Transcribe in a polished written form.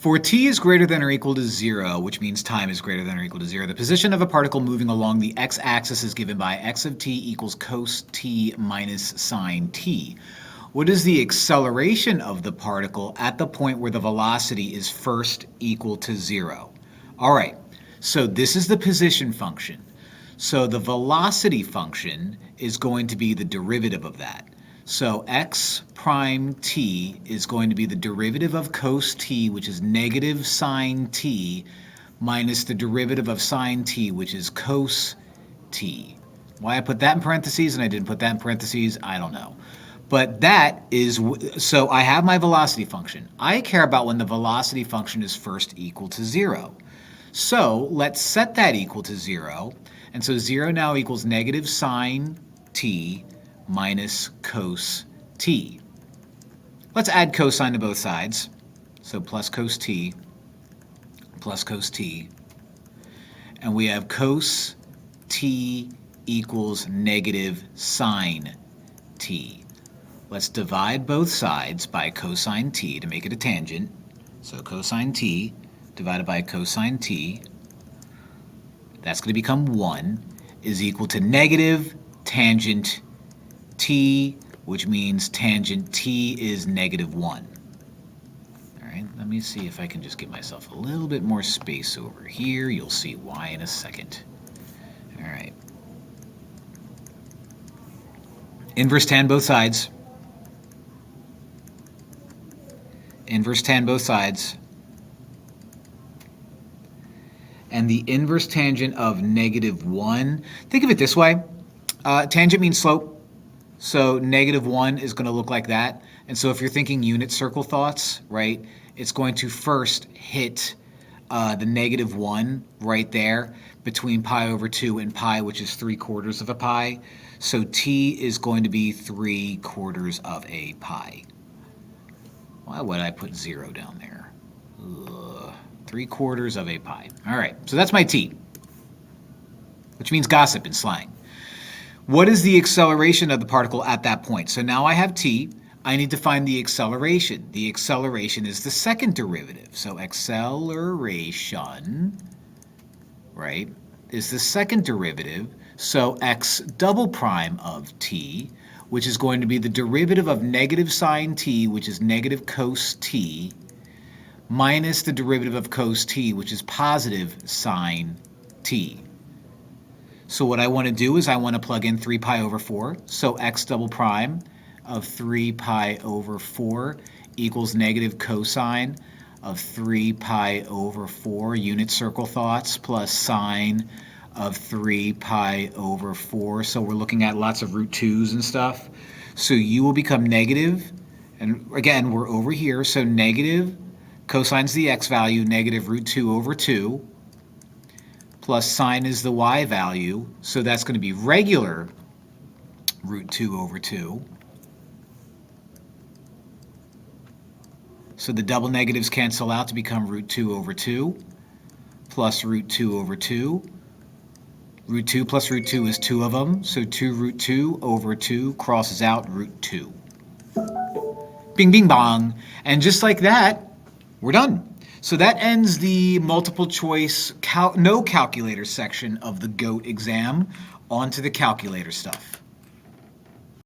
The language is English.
For t is greater than or equal to 0, which means time is greater than or equal to 0, the position of a particle moving along the x-axis is given by x of t equals cos t minus sine t. What is the acceleration of the particle at the point where the velocity is first equal to 0? All right, so this is the position function. So the velocity function is going to be the derivative of that. So x prime t is going to be the derivative of cos t, which is negative sine t, minus the derivative of sine t, which is cos t. Why I put that in parentheses and I didn't put that in parentheses, I don't know. But that is, so I have my velocity function. I care about when the velocity function is first equal to 0. So let's set that equal to 0. And so 0 now equals negative sine t minus cos t. Let's add cosine to both sides. So plus cos t, and we have cos t equals negative sine t. Let's divide both sides by cosine t to make it a tangent. So cosine t divided by cosine t, that's going to become 1, is equal to negative tangent t, which means tangent t is negative 1. All right, let me see if I can just give myself a little bit more space over here. You'll see why in a second. All right. Inverse tan both sides. Inverse tan both sides. And the inverse tangent of negative 1, think of it this way. Tangent means slope. So negative 1 is going to look like that. And so if you're thinking unit circle thoughts, right, it's going to first hit the negative 1 right there between pi over 2 and pi, which is 3/4 of a pi. So t is going to be 3/4 of a pi. Why would I put 0 down there? 3/4 of a pi. All right, so that's my t, which means gossip in slang. What is the acceleration of the particle at that point? So now I have t. I need to find the acceleration. The acceleration is the second derivative. So acceleration, right, is the second derivative. So x double prime of t, which is going to be the derivative of negative sine t, which is negative cos t, minus the derivative of cos t, which is positive sine t. So what I want to do is I want to plug in 3 pi over 4. So x double prime of 3 pi over 4 equals negative cosine of 3 pi over 4, unit circle thoughts, plus sine of 3 pi over 4. So we're looking at lots of root 2's and stuff. So u will become negative, and again, we're over here, so negative, cosine's the x value, negative root 2 over 2, plus sine is the y value, so that's going to be regular root 2 over 2. So the double negatives cancel out to become root 2 over 2, plus root 2 over 2. Root 2 plus root 2 is 2 of them, so 2 root 2 over 2 crosses out root 2. Bing, bing, bong. And just like that, we're done. So that ends the multiple choice, no calculator section of the GOAT exam. On to the calculator stuff.